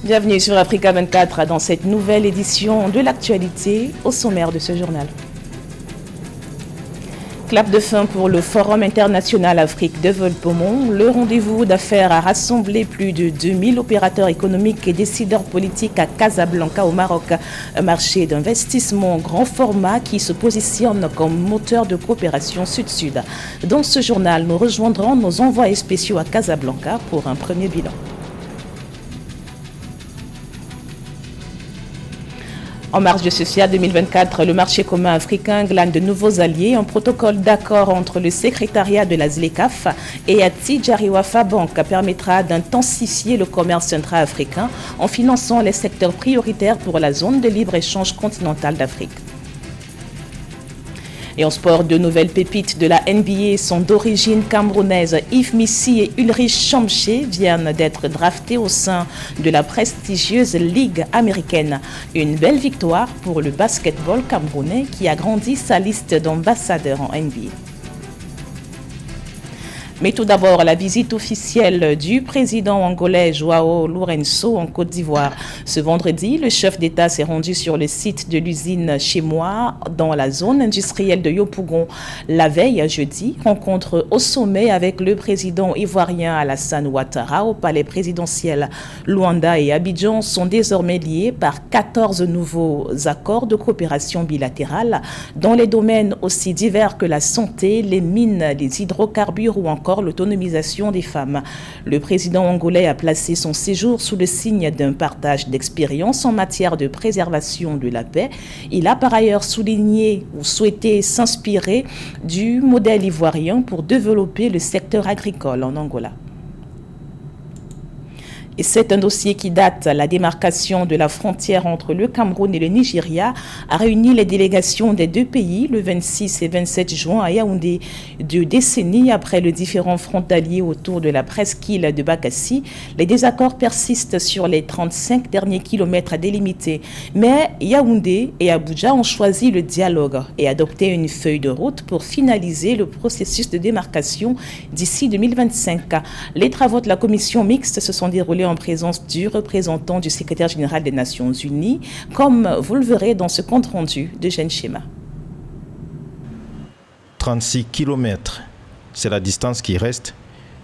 Bienvenue sur Africa 24 dans cette nouvelle édition de l'actualité au sommaire de ce journal. Clap de fin pour le Forum international Afrique Développement. Le rendez-vous d'affaires a rassemblé plus de 2000 opérateurs économiques et décideurs politiques à Casablanca au Maroc. Un marché d'investissement grand format qui se positionne comme moteur de coopération sud-sud. Dans ce journal, nous rejoindrons nos envoyés spéciaux à Casablanca pour un premier bilan. En marge de CECIA 2024, le marché commun africain glane de nouveaux alliés. Un protocole d'accord entre le secrétariat de la ZLECAf et Ati Jariwafa Bank permettra d'intensifier le commerce centra-africain en finançant les secteurs prioritaires pour la zone de libre-échange continentale d'Afrique. Et en sport, deux nouvelles pépites de la NBA sont d'origine camerounaise. Yves Missi et Ulrich Chamché viennent d'être draftés au sein de la prestigieuse Ligue américaine. Une belle victoire pour le basketball camerounais qui a grandi sa liste d'ambassadeurs en NBA. Mais tout d'abord, la visite officielle du président angolais João Lourenço en Côte d'Ivoire. Ce vendredi, le chef d'État s'est rendu sur le site de l'usine Chez-Moi, dans la zone industrielle de Yopougon. La veille, jeudi, rencontre au sommet avec le président ivoirien Alassane Ouattara au palais présidentiel. Luanda et Abidjan sont désormais liés par 14 nouveaux accords de coopération bilatérale dans les domaines aussi divers que la santé, les mines, les hydrocarbures ou encore l'autonomisation des femmes. Le président angolais a placé son séjour sous le signe d'un partage d'expérience en matière de préservation de la paix. Il a par ailleurs souligné ou souhaité s'inspirer du modèle ivoirien pour développer le secteur agricole en Angola. Et c'est un dossier qui date. La démarcation de la frontière entre le Cameroun et le Nigeria a réuni les délégations des deux pays le 26 et 27 juin à Yaoundé. 2 décennies après le différend frontalier autour de la presqu'île de Bakassi, les désaccords persistent sur les 35 derniers kilomètres à délimiter. Mais Yaoundé et Abuja ont choisi le dialogue et adopté une feuille de route pour finaliser le processus de démarcation d'ici 2025. Les travaux de la commission mixte se sont déroulés en présence du représentant du secrétaire général des Nations Unies, comme vous le verrez dans ce compte-rendu de Jeanne Schéma. 36 km, c'est la distance qui reste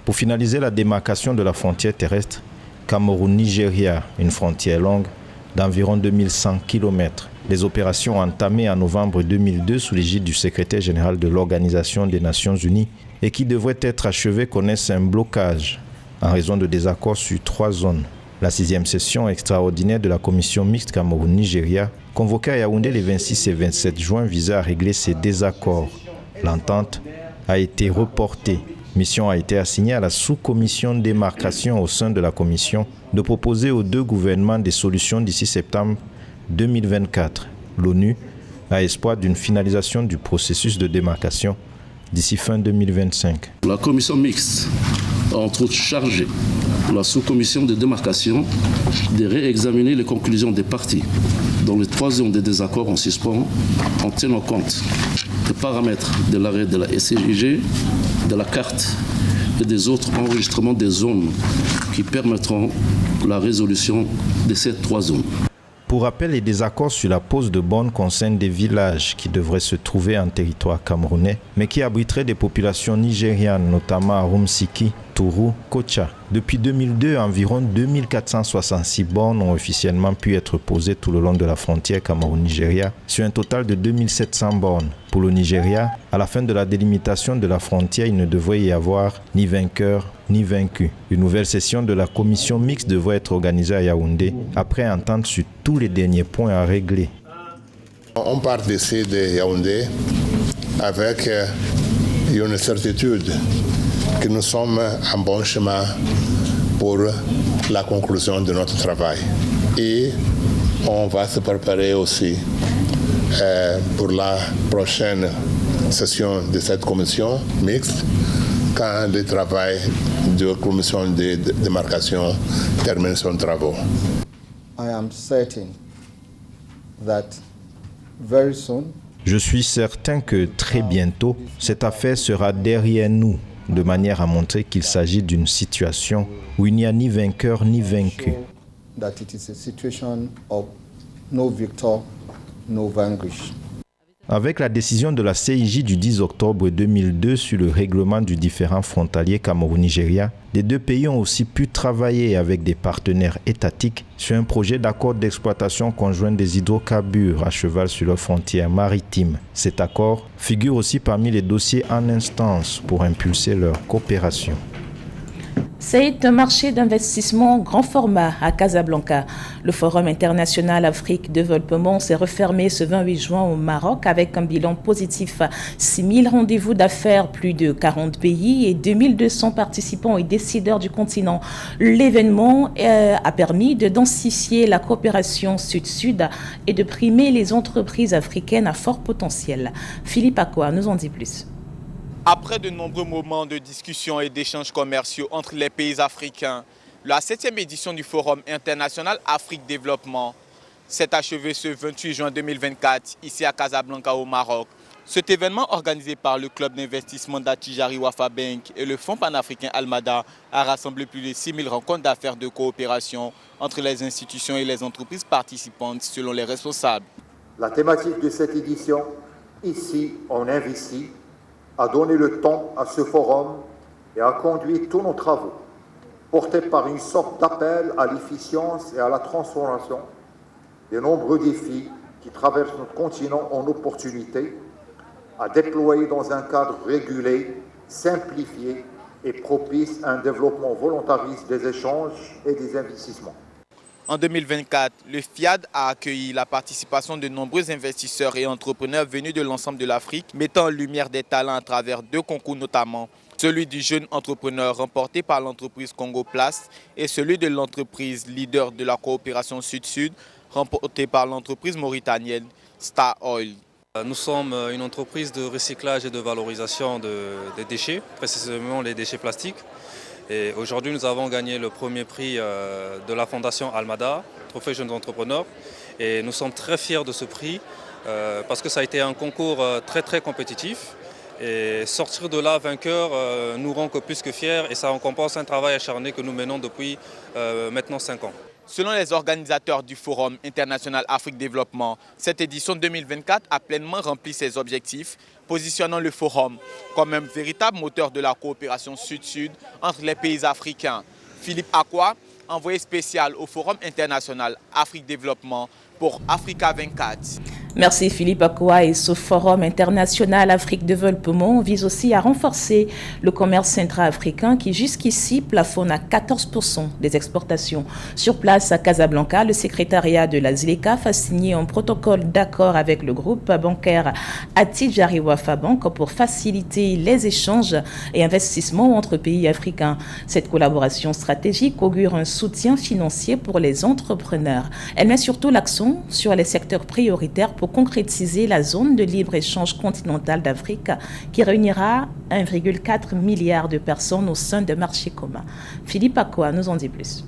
pour finaliser la démarcation de la frontière terrestre Cameroun-Nigeria, une frontière longue d'environ 2100 km. Les opérations entamées en novembre 2002 sous l'égide du secrétaire général de l'Organisation des Nations Unies et qui devraient être achevées connaissent un blocage en raison de désaccords sur 3 zones. La 6e session extraordinaire de la commission mixte Cameroun-Nigeria, convoquée à Yaoundé les 26 et 27 juin, visait à régler ces désaccords. L'entente a été reportée. Mission a été assignée à la sous-commission démarcation au sein de la commission de proposer aux 2 gouvernements des solutions d'ici septembre 2024. L'ONU a espoir d'une finalisation du processus de démarcation d'ici fin 2025. La commission mixte a entre autres chargé la sous-commission de démarcation de réexaminer les conclusions des parties dans les 3 zones de désaccord en suspens en tenant compte des paramètres de l'arrêt de la SCIG, de la carte et des autres enregistrements des zones qui permettront la résolution de ces 3 zones. Pour rappel, les désaccords sur la pose de bornes concernent des villages qui devraient se trouver en territoire camerounais, mais qui abriteraient des populations nigérianes, notamment à Rumsiki, Tourou, Kocha. Depuis 2002, environ 2466 bornes ont officiellement pu être posées tout le long de la frontière Cameroun-Nigeria, sur un total de 2700 bornes. Pour le Nigeria, à la fin de la délimitation de la frontière, il ne devrait y avoir ni vainqueur ni vaincu. Une nouvelle session de la commission mixte devrait être organisée à Yaoundé, après entente sur tous les derniers points à régler. On part d'ici de Yaoundé avec une certitude que nous sommes en bon chemin pour la conclusion de notre travail. Et on va se préparer aussi pour la prochaine session de cette commission mixte quand le travail de la commission de démarcation termine son travail. I am certain that very soon Je suis certain que très bientôt, cette affaire sera derrière nous, de manière à montrer qu'il s'agit d'une situation où il n'y a ni vainqueur ni vaincu. that it is a situation of no victor, no vanquish. Avec la décision de la CIJ du 10 octobre 2002 sur le règlement du différend frontalier Cameroun-Nigeria, les deux pays ont aussi pu travailler avec des partenaires étatiques sur un projet d'accord d'exploitation conjointe des hydrocarbures à cheval sur leurs frontières maritimes. Cet accord figure aussi parmi les dossiers en instance pour impulser leur coopération. C'est un marché d'investissement grand format à Casablanca. Le Forum international Afrique Développement s'est refermé ce 28 juin au Maroc avec un bilan positif. 6 000 rendez-vous d'affaires, plus de 40 pays et 2200 participants et décideurs du continent. L'événement a permis de densifier la coopération sud-sud et de primer les entreprises africaines à fort potentiel. Philippe Akwa nous en dit plus. Après de nombreux moments de discussion et d'échanges commerciaux entre les pays africains, la 7e édition du Forum international Afrique Développement s'est achevée ce 28 juin 2024 ici à Casablanca au Maroc. Cet événement organisé par le club d'investissement d'Attijari Wafa Bank et le fonds panafricain Almada a rassemblé plus de 6 000 rencontres d'affaires de coopération entre les institutions et les entreprises participantes selon les responsables. La thématique de cette édition, ici on investit, a donné le ton à ce forum et a conduit tous nos travaux, portés par une sorte d'appel à l'efficience et à la transformation des nombreux défis qui traversent notre continent en opportunités, à déployer dans un cadre régulé, simplifié et propice à un développement volontariste des échanges et des investissements. En 2024, le FIAD a accueilli la participation de nombreux investisseurs et entrepreneurs venus de l'ensemble de l'Afrique, mettant en lumière des talents à travers 2 concours notamment. Celui du jeune entrepreneur remporté par l'entreprise Congo Plast et celui de l'entreprise leader de la coopération Sud-Sud remporté par l'entreprise mauritanienne Star Oil. Nous sommes une entreprise de recyclage et de valorisation des déchets, précisément les déchets plastiques. Et aujourd'hui, nous avons gagné le premier prix de la fondation Almada, Trophée Jeunes Entrepreneurs. Et nous sommes très fiers de ce prix parce que ça a été un concours très compétitif. Et sortir de là vainqueur nous rend que plus que fiers et ça récompense un travail acharné que nous menons depuis maintenant 5 ans. Selon les organisateurs du Forum international Afrique Développement, cette édition 2024 a pleinement rempli ses objectifs, positionnant le Forum comme un véritable moteur de la coopération sud-sud entre les pays africains. Philippe Akwa, envoyé spécial au Forum international Afrique Développement pour Africa 24. Merci Philippe Akwa. Et ce Forum international Afrique Développement vise aussi à renforcer le commerce intra-africain qui jusqu'ici plafonne à 14% des exportations. Sur place à Casablanca, le secrétariat de la ZLECAf a signé un protocole d'accord avec le groupe bancaire Attijari Wafa Bank pour faciliter les échanges et investissements entre pays africains. Cette collaboration stratégique augure un soutien financier pour les entrepreneurs. Elle met surtout l'accent sur les secteurs prioritaires pour concrétiser la zone de libre-échange continentale d'Afrique qui réunira 1,4 milliard de personnes au sein de marchés communs. Philippe Akwa nous en dit plus.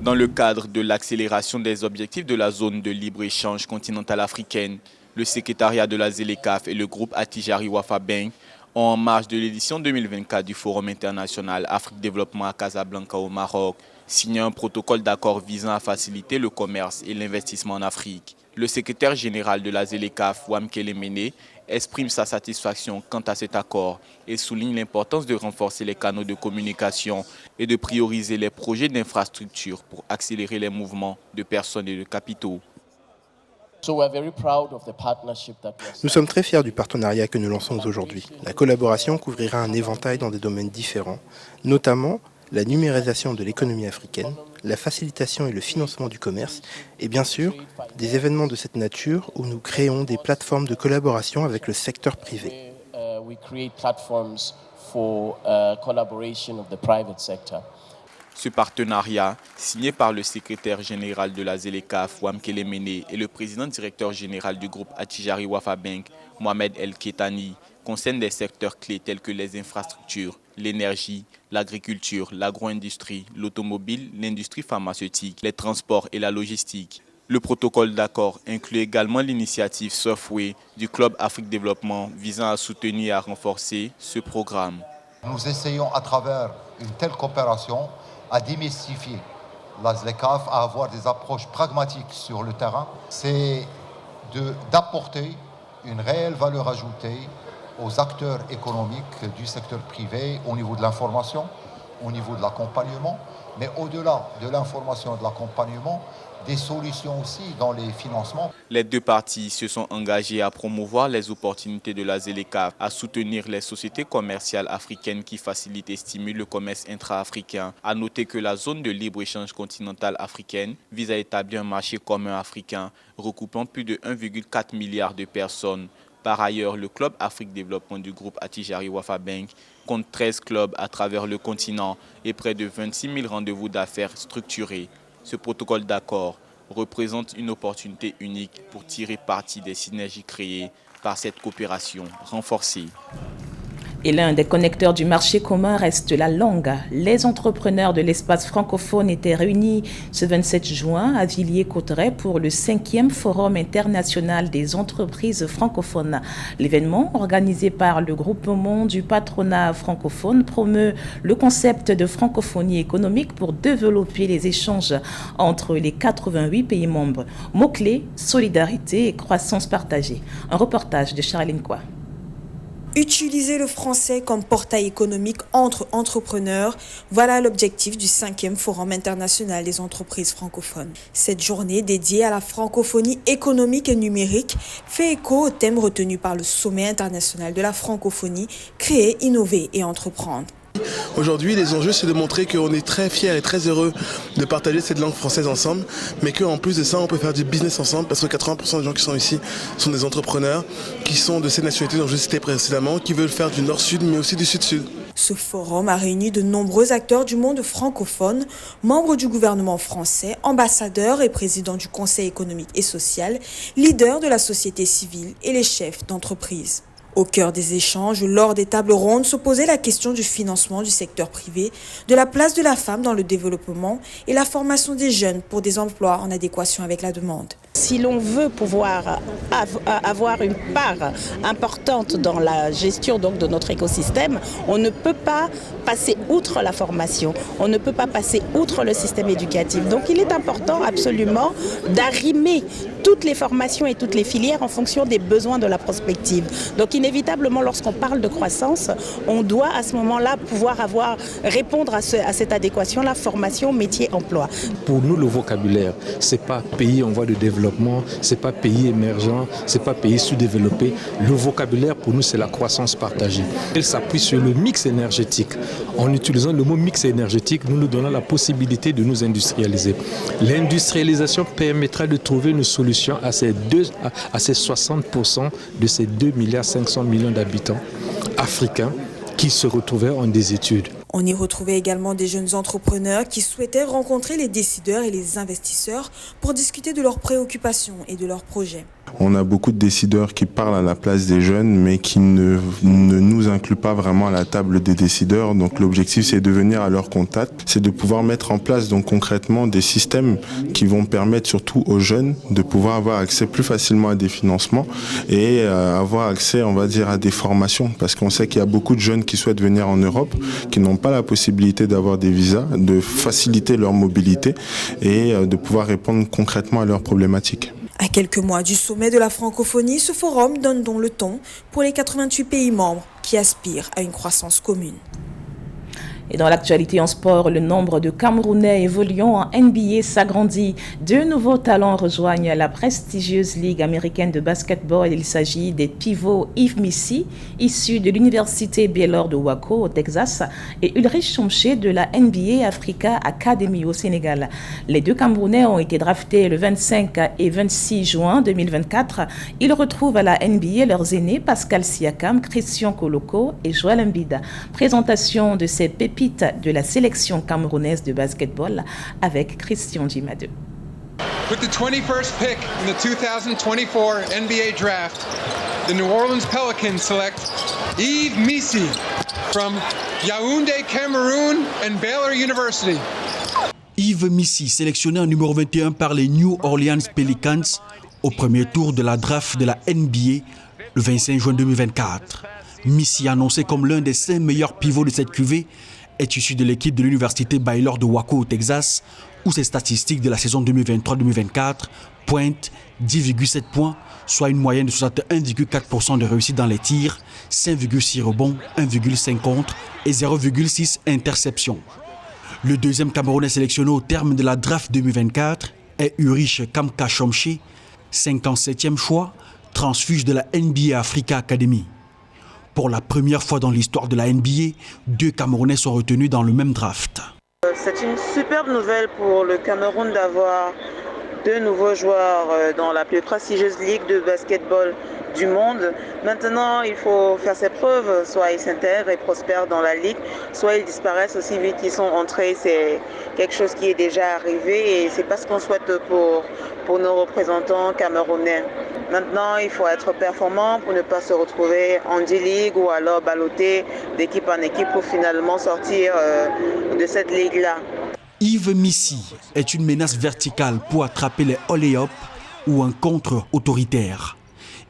Dans le cadre de l'accélération des objectifs de la zone de libre-échange continentale africaine, le secrétariat de la ZLECAf et le groupe Attijari Wafa Bank ont, en marge de l'édition 2024 du Forum international Afrique Développement à Casablanca au Maroc, signé un protocole d'accord visant à faciliter le commerce et l'investissement en Afrique. Le secrétaire général de la ZLECAf, Wamkele Mene, exprime sa satisfaction quant à cet accord et souligne l'importance de renforcer les canaux de communication et de prioriser les projets d'infrastructure pour accélérer les mouvements de personnes et de capitaux. Nous sommes très fiers du partenariat que nous lançons aujourd'hui. La collaboration couvrira un éventail dans des domaines différents, notamment la numérisation de l'économie africaine, la facilitation et le financement du commerce, et bien sûr, des événements de cette nature où nous créons des plateformes de collaboration avec le secteur privé. Ce partenariat, signé par le secrétaire général de la ZLECAf, Wamkele Mene, et le président directeur général du groupe Attijari Wafa Bank, Mohamed El Ketani, concerne des secteurs clés tels que les infrastructures, l'énergie, l'agriculture, l'agro-industrie, l'automobile, l'industrie pharmaceutique, les transports et la logistique. Le protocole d'accord inclut également l'initiative Softway du Club Afrique Développement visant à soutenir et à renforcer ce programme. Nous essayons à travers une telle coopération à démystifier la ZLECAf à avoir des approches pragmatiques sur le terrain, c'est d'apporter une réelle valeur ajoutée aux acteurs économiques du secteur privé au niveau de l'information, au niveau de l'accompagnement, mais au-delà de l'information et de l'accompagnement, des solutions aussi dans les financements. Les deux parties se sont engagées à promouvoir les opportunités de la ZLECAf, à soutenir les sociétés commerciales africaines qui facilitent et stimulent le commerce intra-africain. À noter que la zone de libre-échange continentale africaine vise à établir un marché commun africain recoupant plus de 1,4 milliard de personnes. Par ailleurs, le Club Afrique Développement du groupe Attijari Wafa Bank compte 13 clubs à travers le continent et près de 26 000 rendez-vous d'affaires structurés. Ce protocole d'accord représente une opportunité unique pour tirer parti des synergies créées par cette coopération renforcée. Et l'un des connecteurs du marché commun reste la langue. Les entrepreneurs de l'espace francophone étaient réunis ce 27 juin à Villiers-Cotterêts pour le 5e Forum international des entreprises francophones. L'événement, organisé par le groupement du patronat francophone, promeut le concept de francophonie économique pour développer les échanges entre les 88 pays membres. Mots-clés, solidarité et croissance partagée. Un reportage de Charline Kwa. Utiliser le français comme portail économique entre entrepreneurs, voilà l'objectif du 5e Forum international des entreprises francophones. Cette journée dédiée à la francophonie économique et numérique fait écho au thème retenu par le Sommet international de la francophonie, créer, innover et entreprendre. Aujourd'hui, les enjeux, c'est de montrer qu'on est très fiers et très heureux de partager cette langue française ensemble, mais qu'en plus de ça, on peut faire du business ensemble, parce que 80% des gens qui sont ici sont des entrepreneurs, qui sont de ces nationalités dont je citais précédemment, qui veulent faire du nord-sud, mais aussi du sud-sud. Ce forum a réuni de nombreux acteurs du monde francophone, membres du gouvernement français, ambassadeurs et présidents du Conseil économique et social, leaders de la société civile et les chefs d'entreprise. Au cœur des échanges, lors des tables rondes, se posait la question du financement du secteur privé, de la place de la femme dans le développement et la formation des jeunes pour des emplois en adéquation avec la demande. Si l'on veut pouvoir avoir une part importante dans la gestion donc, de notre écosystème, on ne peut pas passer outre la formation, on ne peut pas passer outre le système éducatif. Donc il est important absolument d'arrimer toutes les formations et toutes les filières en fonction des besoins de la prospective. Donc inévitablement, lorsqu'on parle de croissance, on doit à ce moment-là pouvoir répondre à cette adéquation, la formation, métier, emploi. Pour nous, le vocabulaire, c'est pas pays en voie de développement, c'est pas pays émergent, c'est pas pays sous-développé. Le vocabulaire, pour nous, c'est la croissance partagée. Elle s'appuie sur le mix énergétique. En utilisant le mot mix énergétique, nous nous donnons la possibilité de nous industrialiser. L'industrialisation permettra de trouver une solution à ces 60% de ces 2,5 milliards d'habitants africains qui se retrouvaient en désétude. On y retrouvait également des jeunes entrepreneurs qui souhaitaient rencontrer les décideurs et les investisseurs pour discuter de leurs préoccupations et de leurs projets. On a beaucoup de décideurs qui parlent à la place des jeunes, mais qui ne nous incluent pas vraiment à la table des décideurs. Donc l'objectif, c'est de venir à leur contact, c'est de pouvoir mettre en place donc concrètement des systèmes qui vont permettre surtout aux jeunes de pouvoir avoir accès plus facilement à des financements et avoir accès, on va dire, à des formations. Parce qu'on sait qu'il y a beaucoup de jeunes qui souhaitent venir en Europe, qui n'ont pas la possibilité d'avoir des visas, de faciliter leur mobilité et de pouvoir répondre concrètement à leurs problématiques. À quelques mois du sommet de la francophonie, ce forum donne donc le ton pour les 88 pays membres qui aspirent à une croissance commune. Et dans l'actualité en sport, le nombre de Camerounais évoluant en NBA s'agrandit. Deux nouveaux talents rejoignent la prestigieuse Ligue américaine de basketball. Il s'agit des pivots Yves Missi, issu de l'université Baylor de Waco au Texas, et Ulrich Chomché de la NBA Africa Academy au Sénégal. Les deux Camerounais ont été draftés le 25 et 26 juin 2024. Ils retrouvent à la NBA leurs aînés Pascal Siakam, Christian Koloko et Joel Embiid. Présentation de ces pépites de la sélection camerounaise de basketball avec Christian Djimadeu. With the 21st pick in the 2024 NBA draft, the New Orleans Pelicans select Yves Missi from Yaoundé, Cameroon and Baylor University. Yves Missi, sélectionné en numéro 21 par les New Orleans Pelicans au premier tour de la draft de la NBA le 25 juin 2024. Missi, annoncé comme l'un des 5 meilleurs pivots de cette cuvée, est issu de l'équipe de l'université Baylor de Waco au Texas, où ses statistiques de la saison 2023-2024 pointent 10,7 points, soit une moyenne de 61,4% de réussite dans les tirs, 5,6 rebonds, 1,5 contre et 0,6 interceptions. Le deuxième Camerounais sélectionné au terme de la draft 2024 est Ulrich Kamka-Chomche, 57e choix, transfuge de la NBA Africa Academy. Pour la première fois dans l'histoire de la NBA, 2 Camerounais sont retenus dans le même draft. C'est une superbe nouvelle pour le Cameroun d'avoir 2 nouveaux joueurs dans la plus prestigieuse ligue de basketball du monde. Maintenant, il faut faire ses preuves, soit ils s'intègrent et prospèrent dans la ligue, soit ils disparaissent aussi vite qu'ils sont entrés. C'est quelque chose qui est déjà arrivé et c'est pas ce qu'on souhaite pour nos représentants camerounais. Maintenant, il faut être performant pour ne pas se retrouver en D-League ou alors balloter d'équipe en équipe pour finalement sortir de cette ligue-là. Yves Missy est une menace verticale pour attraper les hold-up ou un contre autoritaire.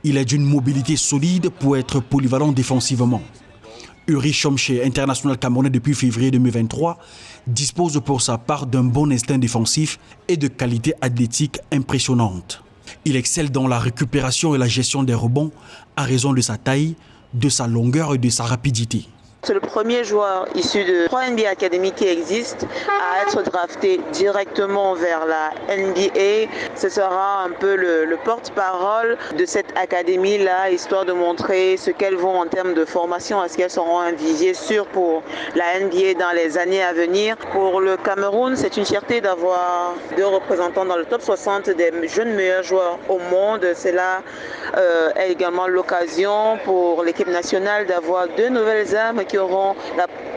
Il est d'une mobilité solide pour être polyvalent défensivement. Ulrich Chomche, international camerounais depuis février 2023, dispose pour sa part d'un bon instinct défensif et de qualités athlétiques impressionnantes. Il excelle dans la récupération et la gestion des rebonds à raison de sa taille, de sa longueur et de sa rapidité. C'est le premier joueur issu de 3 NBA Academy qui existent à être drafté directement vers la NBA. Ce sera un peu le porte-parole de cette académie-là, histoire de montrer ce qu'elles vont en termes de formation. Est-ce qu'elles seront un vivier sûr pour la NBA dans les années à venir? Pour le Cameroun, c'est une fierté d'avoir 2 représentants dans le top 60 des jeunes meilleurs joueurs au monde. Cela est également l'occasion pour l'équipe nationale d'avoir 2 nouvelles âmes qui auront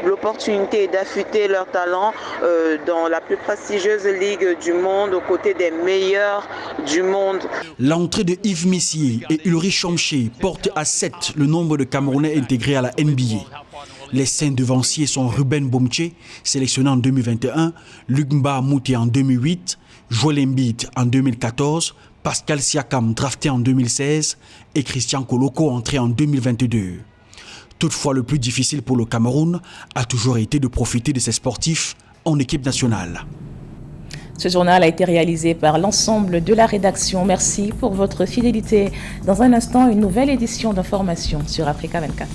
l'opportunité d'affûter leur talent dans la plus prestigieuse ligue du monde aux côtés des meilleurs du monde. L'entrée de Yves Missy et Ulrich Chomche porte à 7 le nombre de Camerounais intégrés à la NBA. Les 5 devanciers sont Ruben Bomche, sélectionné en 2021, Luc Mbah Moute en 2008, Joel Embiid en 2014, Pascal Siakam drafté en 2016 et Christian Koloko entré en 2022. Toutefois, le plus difficile pour le Cameroun a toujours été de profiter de ses sportifs en équipe nationale. Ce journal a été réalisé par l'ensemble de la rédaction. Merci pour votre fidélité. Dans un instant, une nouvelle édition d'information sur Africa 24.